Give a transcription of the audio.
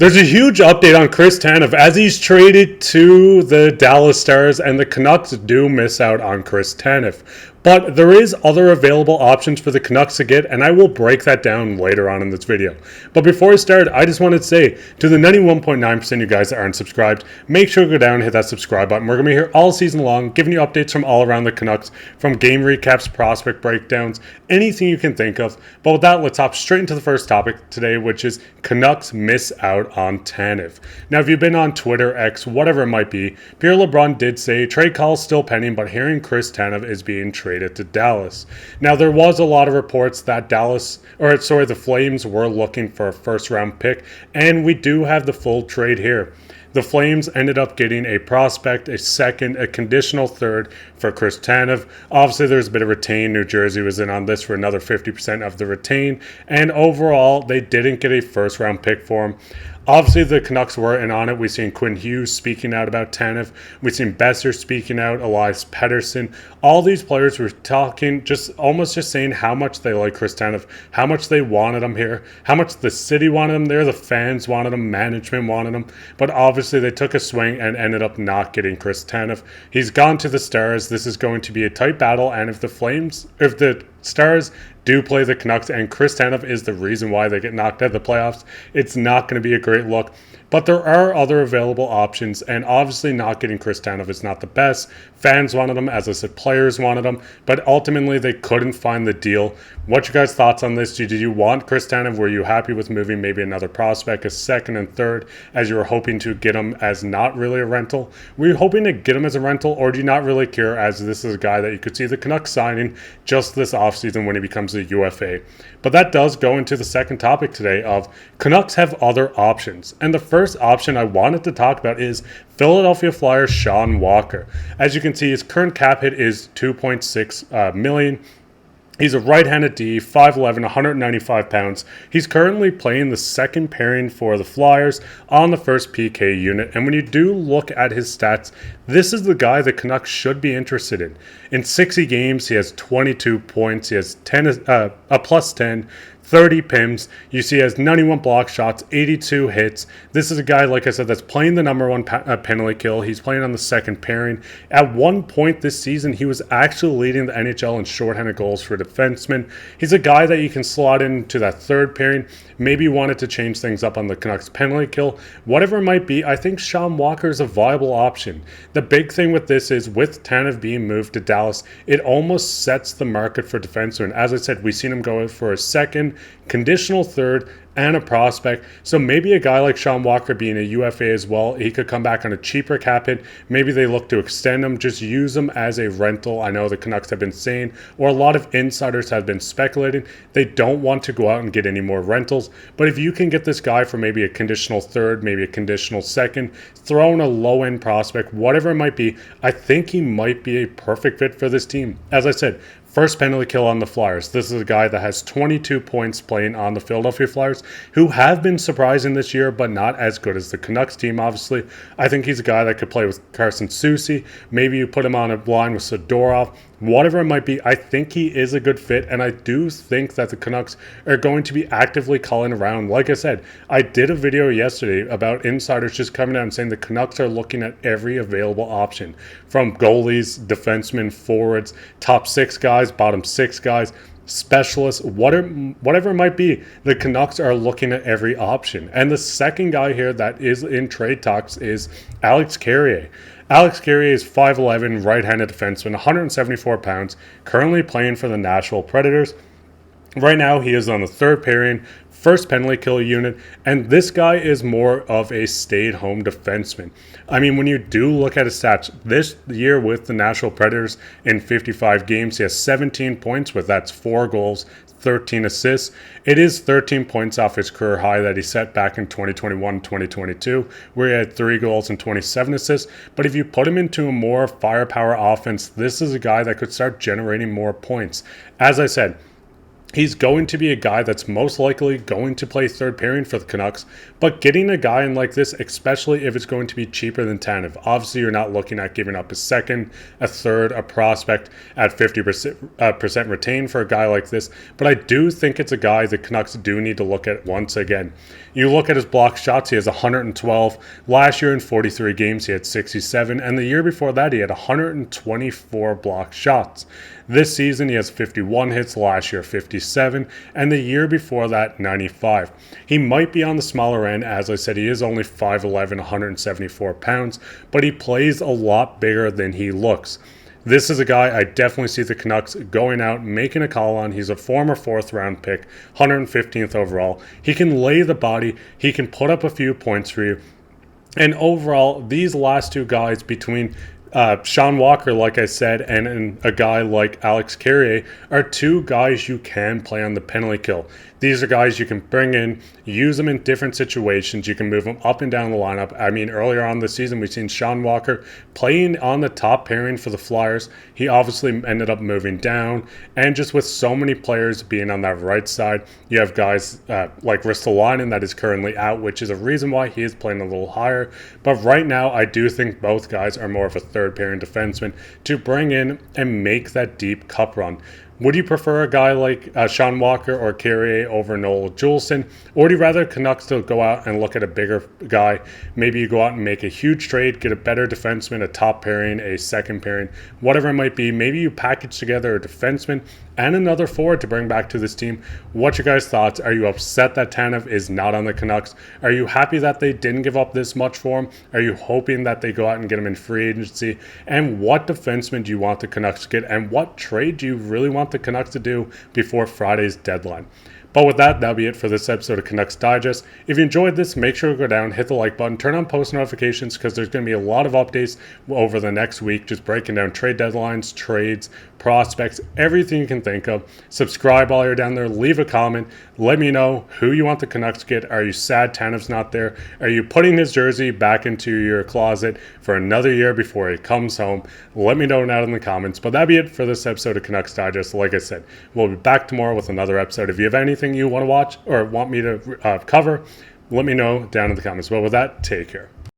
There's a huge update on Chris Tanev as he's traded to the Dallas Stars, and the Canucks do miss out on Chris Tanev. But there is other available options for the Canucks to get, and I will break that down later on in this video. But before I start, I just wanted to say to the 91.9% of you guys that aren't subscribed, make sure to go down and hit that subscribe button. We're going to be here all season long, giving you updates from all around the Canucks, from game recaps, prospect breakdowns, anything you can think of. But with that, let's hop straight into the first topic today, which is Canucks miss out on Tanev. Now, if you've been on Twitter, X, whatever it might be, Pierre LeBrun did say trade call is still pending, but hearing Chris Tanev is being traded to Dallas. Now, there was a lot of reports that the Flames were looking for a first-round pick, and we do have the full trade here. The Flames ended up getting a prospect, a second, a conditional third for Chris Tanev. Obviously, there's a bit of retain. New Jersey was in on this for another 50% of the retain. And overall, they didn't get a first-round pick for him. Obviously, the Canucks were in on it. We've seen Quinn Hughes speaking out about Tanev. We've seen Boeser speaking out, Elias Pettersson. All these players were talking, just saying how much they like Chris Tanev, how much they wanted him here, how much the city wanted him there, the fans wanted him, management wanted him. But obviously, they took a swing and ended up not getting Chris Tanev. He's gone to the Stars. This is going to be a tight battle, and if the Stars do play the Canucks and Chris Tanev is the reason why they get knocked out of the playoffs, it's not going to be a great look. But there are other available options, and obviously not getting Chris Tanev is not the best. Fans wanted him, as I said, players wanted him, but ultimately they couldn't find the deal. What's your guys' thoughts on this? Did you want Chris Tanev? Were you happy with moving maybe another prospect, a second and third, as you were hoping to get him as not really a rental? Were you hoping to get him as a rental, or do you not really care, as this is a guy that you could see the Canucks signing just this offseason when he becomes a UFA? But that does go into the second topic today of Canucks have other options. And the first option I wanted to talk about is Philadelphia Flyers Sean Walker. As you can see, his current cap hit is $2.6 million. He's a right-handed D, 5'11", 195 pounds. He's currently playing the second pairing for the Flyers on the first PK unit. And when you do look at his stats, this is the guy the Canucks should be interested in. In 60 games, he has 22 points. He has a plus 10, 30 PIMs. You see he has 91 block shots, 82 hits. This is a guy, like I said, that's playing the number one penalty kill. He's playing on the second pairing. At one point this season, he was actually leading the NHL in shorthanded goals for defensemen. He's a guy that you can slot into that third pairing. Maybe you wanted to change things up on the Canucks penalty kill. Whatever it might be, I think Sean Walker is a viable option. The big thing with this is, with Tanev being moved to Dallas, it almost sets the market for defensemen. As I said, we've seen him go for a second, conditional third, and a prospect. So maybe a guy like Sean Walker being a UFA as well, he could come back on a cheaper cap hit. Maybe they look to extend him, just use him as a rental. I know the Canucks have been saying, or a lot of insiders have been speculating, they don't want to go out and get any more rentals. But if you can get this guy for maybe a conditional third, maybe a conditional second, throw in a low-end prospect, whatever it might be, I think he might be a perfect fit for this team. As I said, first penalty kill on the Flyers. This is a guy that has 22 points playing on the Philadelphia Flyers, who have been surprising this year, but not as good as the Canucks team, obviously. I think he's a guy that could play with Carson Soucy. Maybe you put him on a line with Sidorov. Whatever it might be, I think he is a good fit, and I do think that the Canucks are going to be actively calling around. Like I said, I did a video yesterday about insiders just coming out and saying the Canucks are looking at every available option, from goalies, defensemen, forwards, top six guys, bottom six guys, specialists, whatever it might be. The Canucks are looking at every option. And the second guy here that is in trade talks is Alex Carrier. Alex Carrier is 5'11", right-handed defenseman, 174 pounds, currently playing for the Nashville Predators. Right now, he is on the third pairing, first penalty kill unit, and this guy is more of a stay-at-home defenseman. I mean, when you do look at his stats, this year with the Nashville Predators in 55 games, he has 17 points, that's 4 goals, 13 assists. It is 13 points off his career high that he set back in 2021-2022, where he had 3 goals and 27 assists. But if you put him into a more firepower offense, this is a guy that could start generating more points. As I said, He's going to be a guy that's most likely going to play third pairing for the Canucks, but getting a guy in like this, especially if it's going to be cheaper than Tanev, obviously you're not looking at giving up a second, a third, a prospect at 50% retained for a guy like this, but I do think it's a guy the Canucks do need to look at once again. You look at his block shots, he has 112. Last year in 43 games, he had 67, and the year before that, he had 124 block shots. This season, he has 51 hits, last year 57, and the year before that, 95. He might be on the smaller end. As I said, he is only 5'11", 174 pounds, but he plays a lot bigger than he looks. This is a guy I definitely see the Canucks going out, making a call on. He's a former 4th round pick, 115th overall. He can lay the body. He can put up a few points for you. And overall, these last two guys between Sean Walker, like I said, and a guy like Alex Carrier are two guys you can play on the penalty kill. These are guys you can bring in, use them in different situations. You can move them up and down the lineup. I mean, earlier on this season, we've seen Sean Walker playing on the top pairing for the Flyers. He obviously ended up moving down. And just with so many players being on that right side, you have guys like Ristolainen that is currently out, which is a reason why he is playing a little higher. But right now, I do think both guys are more of a third pairing defenseman to bring in and make that deep cup run. Would you prefer a guy like Sean Walker or Carrier over Noel Juleson? Or would you rather Canucks to go out and look at a bigger guy? Maybe you go out and make a huge trade, get a better defenseman, a top pairing, a second pairing, whatever it might be. Maybe you package together a defenseman and another forward to bring back to this team. What's your guys' thoughts? Are you upset that Tanev is not on the Canucks? Are you happy that they didn't give up this much for him? Are you hoping that they go out and get him in free agency? And what defenseman do you want the Canucks to get? And what trade do you really want the Canucks to do before Friday's deadline? But with that, that'll be it for this episode of Canucks Digest. If you enjoyed this, make sure to go down, hit the like button, turn on post notifications because there's going to be a lot of updates over the next week, just breaking down trade deadlines, trades, prospects, everything you can think of. Subscribe while you're down there. Leave a comment. Let me know who you want the Canucks to get. Are you sad Tanev's not there? Are you putting his jersey back into your closet for another year before he comes home? Let me know down in the comments. But that'll be it for this episode of Canucks Digest. Like I said, we'll be back tomorrow with another episode. If you have anything you want to watch or want me to cover, let me know down in the comments. But with that, take care.